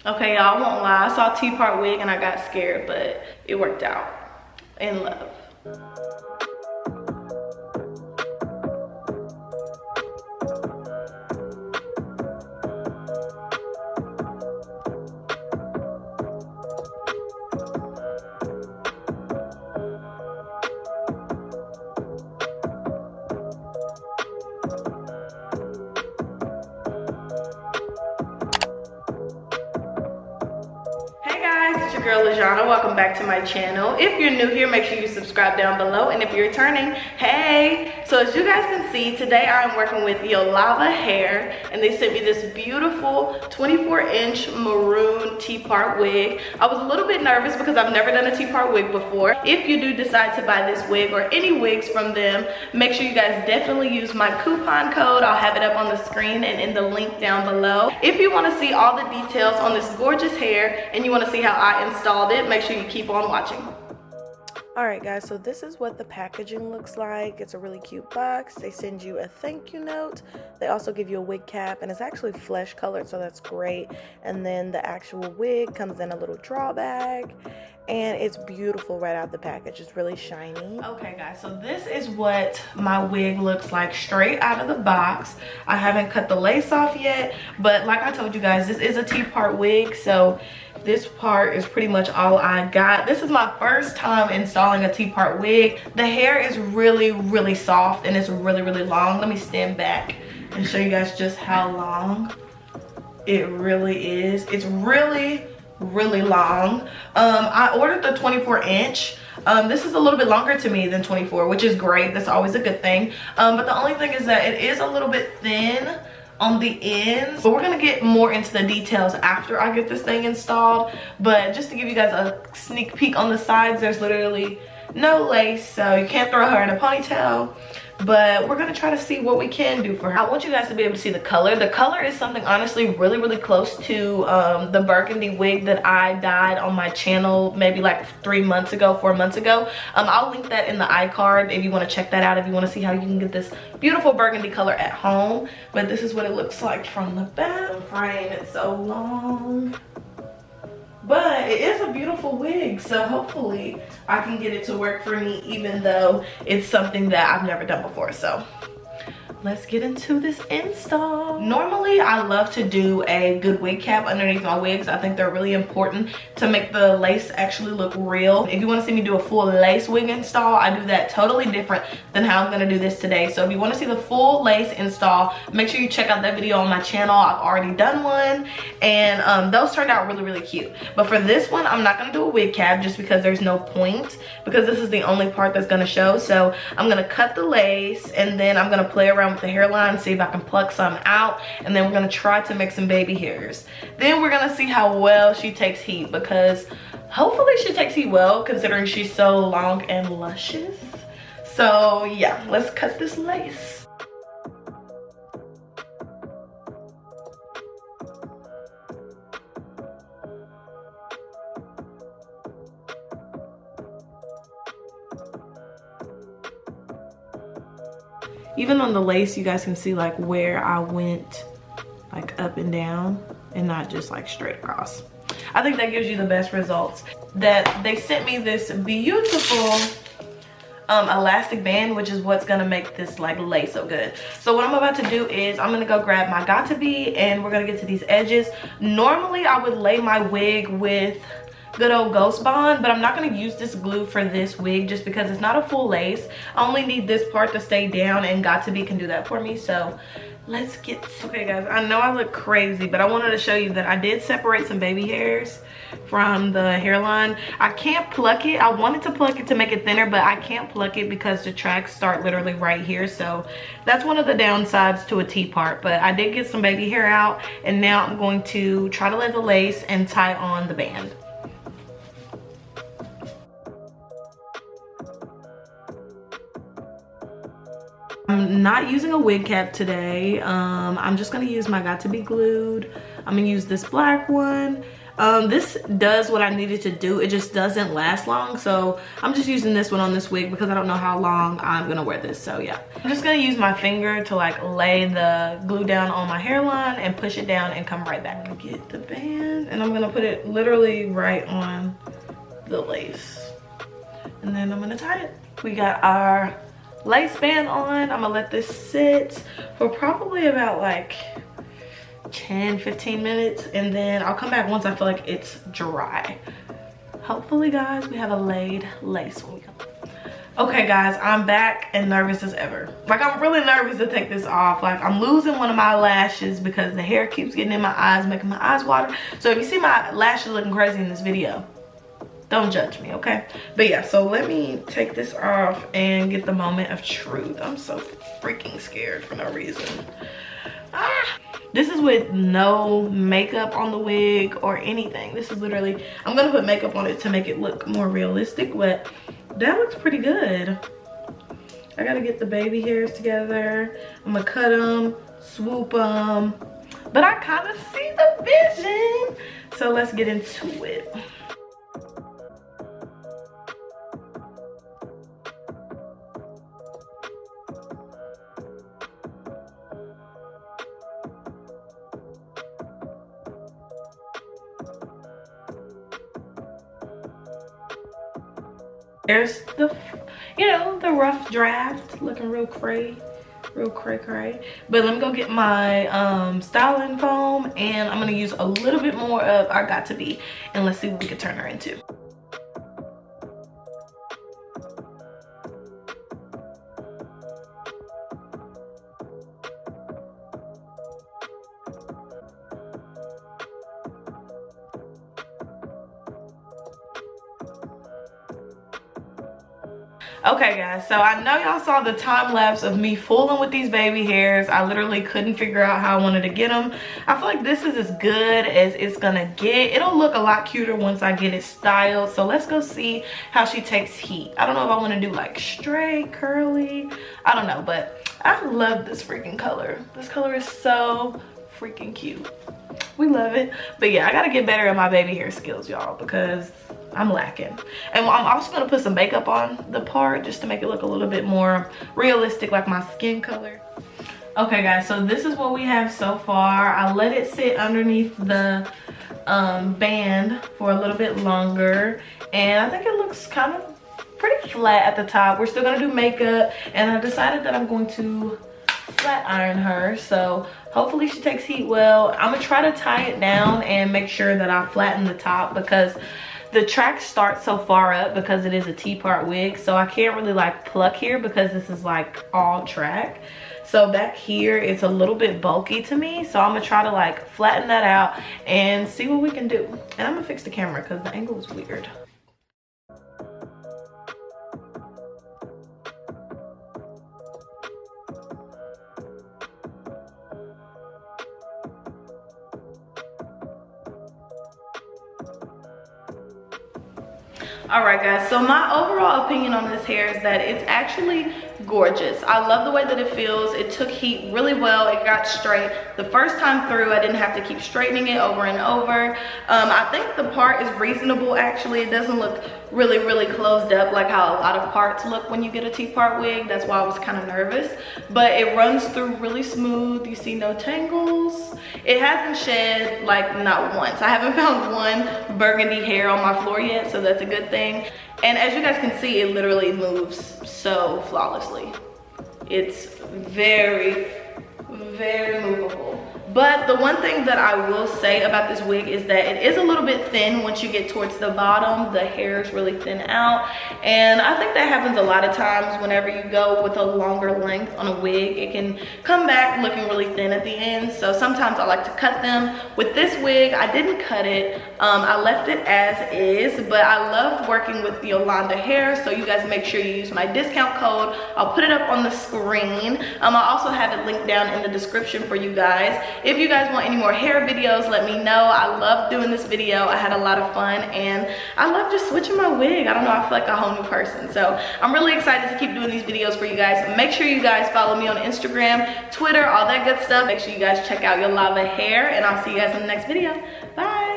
Okay, y'all, I won't lie. I saw T-part wig and I got scared, but it worked out. In love. It's your girl Lajana. Welcome back to my channel. If you're new here, make sure you subscribe down below, and if you're returning, hey. So as you guys can see, today I'm working with Yolova Hair, and they sent me this beautiful 24-inch maroon T-part wig. I was a little bit nervous because I've never done a T-part wig before. If you do decide to buy this wig or any wigs from them, make sure you guys definitely use my coupon code. I'll have it up on the screen and in the link down below. If you want to see all the details on this gorgeous hair and you want to see how I installed it, make sure you keep on watching. Alright guys, so this is what the packaging looks like. It's a really cute box. They send you a thank you note. They also give you a wig cap, and it's actually flesh colored, so that's great. And then the actual wig comes in a little draw bag, and it's beautiful right out the package. It's really shiny. Okay guys, so this is what my wig looks like straight out of the box. I haven't cut the lace off yet, but like I told you guys, this is a T-part wig, so this part is pretty much all I got. This is my first time installing a T-part wig. The hair is really soft and it's really long. Let me stand back and show you guys just how long it really is. It's really long. I ordered the 24-inch. This is a little bit longer to me than 24, which is great. That's always a good thing. But the only thing is that it is a little bit thin on the ends, but we're gonna get more into the details after I get this thing installed. But just to give you guys a sneak peek on the sides, there's literally no lace, so you can't throw her in a ponytail. But we're gonna try to see what we can do for her. I want you guys to be able to see the color. The color is something honestly really close to the burgundy wig that I dyed on my channel maybe like 4 months ago. I'll link that in the iCard if you want to check that out, if you want to see how you can get this beautiful burgundy color at home. But this is what it looks like from the back frame. It's so long, but it is a beautiful wig, so hopefully I can get it to work for me, even though it's something that I've never done before. So let's get into this install. Normally I love to do a good wig cap underneath my wigs. I think they're really important to make the lace actually look real. If you want to see me do a full lace wig install, I do that totally different than how I'm going to do this today. So if you want to see the full lace install, make sure you check out that video on my channel. I've already done one, and those turned out really cute. But for this one, I'm not going to do a wig cap just because there's no point, because this is the only part that's going to show. So I'm going to cut the lace, and then I'm going to play around with the hairline, see if I can pluck some out, and then we're going to try to make some baby hairs. Then we're going to see how well she takes heat, because hopefully she takes heat well, considering she's so long and luscious. So yeah, let's cut this lace. Even on the lace, you guys can see like where I went like up and down and not just like straight across. I think that gives you the best results. That they sent me this beautiful elastic band, which is what's gonna make this like lace so good. So what I'm about to do is I'm gonna go grab my got2b, and we're gonna get to these edges. Normally I would lay my wig with good old Ghost Bond, but I'm not going to use this glue for this wig just because it's not a full lace. I only need this part to stay down, and got2b can do that for me. So let's get, okay guys, I know I look crazy, but I wanted to show you that I did separate some baby hairs from the hairline. I can't pluck it. I wanted to pluck it to make it thinner, but I can't pluck it because the tracks start literally right here. So that's one of the downsides to a T-part, but I did get some baby hair out, and now I'm going to try to lay the lace and tie on the band. I'm not using a wig cap today. I'm just gonna use my got2b glued I'm gonna use this black one. This does what I needed to do. It just doesn't last long, so I'm just using this one on this wig because I don't know how long I'm gonna wear this. So yeah, I'm just gonna use my finger to like lay the glue down on my hairline and push it down and come right back. I'm gonna get the band and I'm gonna put it literally right on the lace, and then I'm gonna tie it. We got our lace band on. I'm gonna let this sit for probably about like 10-15 minutes, and then I'll come back once I feel like it's dry. Hopefully guys, we have a laid lace when we come. Okay guys, I'm back and nervous as ever. Like, I'm really nervous to take this off. Like, I'm losing one of my lashes because the hair keeps getting in my eyes, making my eyes water. So if you see my lashes looking crazy in this video, don't judge me, okay? But yeah, so let me take this off and get the moment of truth. I'm so freaking scared for no reason. This is with no makeup on the wig or anything. This is literally, I'm gonna put makeup on it to make it look more realistic, but that looks pretty good. I gotta get the baby hairs together. I'm gonna cut them, swoop them, but I kind of see the vision. So let's get into it. There's the, you know, the rough draft looking real cray cray. But let me go get my styling foam, and I'm gonna use a little bit more of our Got To Be, and let's see what we can turn her into. Okay guys, so I know y'all saw the time lapse of me fooling with these baby hairs. I literally couldn't figure out how I wanted to get them. I feel like this is as good as it's gonna get. It'll look a lot cuter once I get it styled. So let's go see how she takes heat. I don't know if I want to do like straight, curly, I don't know, but I love this freaking color. This color is so freaking cute. We love it. But yeah, I gotta get better at my baby hair skills, y'all, because I'm lacking. And I'm also gonna put some makeup on the part just to make it look a little bit more realistic, like my skin color. Okay guys, so this is what we have so far. I let it sit underneath the band for a little bit longer, and I think it looks kind of pretty flat at the top. We're still gonna do makeup, and I decided that I'm going to flat iron her, so hopefully she takes heat well. I'm gonna try to tie it down and make sure that I flatten the top, because the track starts so far up because it is a T-part wig, so I can't really like pluck here because this is like all track. So back here it's a little bit bulky to me, so I'm gonna try to like flatten that out and see what we can do. And I'm gonna fix the camera because the angle is weird. All right guys, so my overall opinion on this hair is that it's actually gorgeous. I love the way that it feels. It took heat really well. It got straight the first time through. I didn't have to keep straightening it over and over. I think the part is reasonable actually. It doesn't look really closed up like how a lot of parts look when you get a T-part wig. That's why I was kind of nervous, but it runs through really smooth. You see no tangles. It hasn't shed like not once. I haven't found one burgundy hair on my floor yet, so that's a good thing. And as you guys can see, it literally moves so flawlessly. It's very movable. But the one thing that I will say about this wig is that it is a little bit thin once you get towards the bottom. The hairs really thin out, and I think that happens a lot of times whenever you go with a longer length on a wig. It can come back looking really thin at the end, so sometimes I like to cut them. With this wig, I didn't cut it. I left it as is, but I loved working with Yolova Hair, so you guys make sure you use my discount code. I'll put it up on the screen. I also have it linked down in the description for you guys. If you guys want any more hair videos, let me know. I love doing this video. I had a lot of fun, and I love just switching my wig. I don't know, I feel like a whole new person. So I'm really excited to keep doing these videos for you guys. Make sure you guys follow me on Instagram, Twitter, all that good stuff. Make sure you guys check out Yolova Hair, and I'll see you guys in the next video. Bye.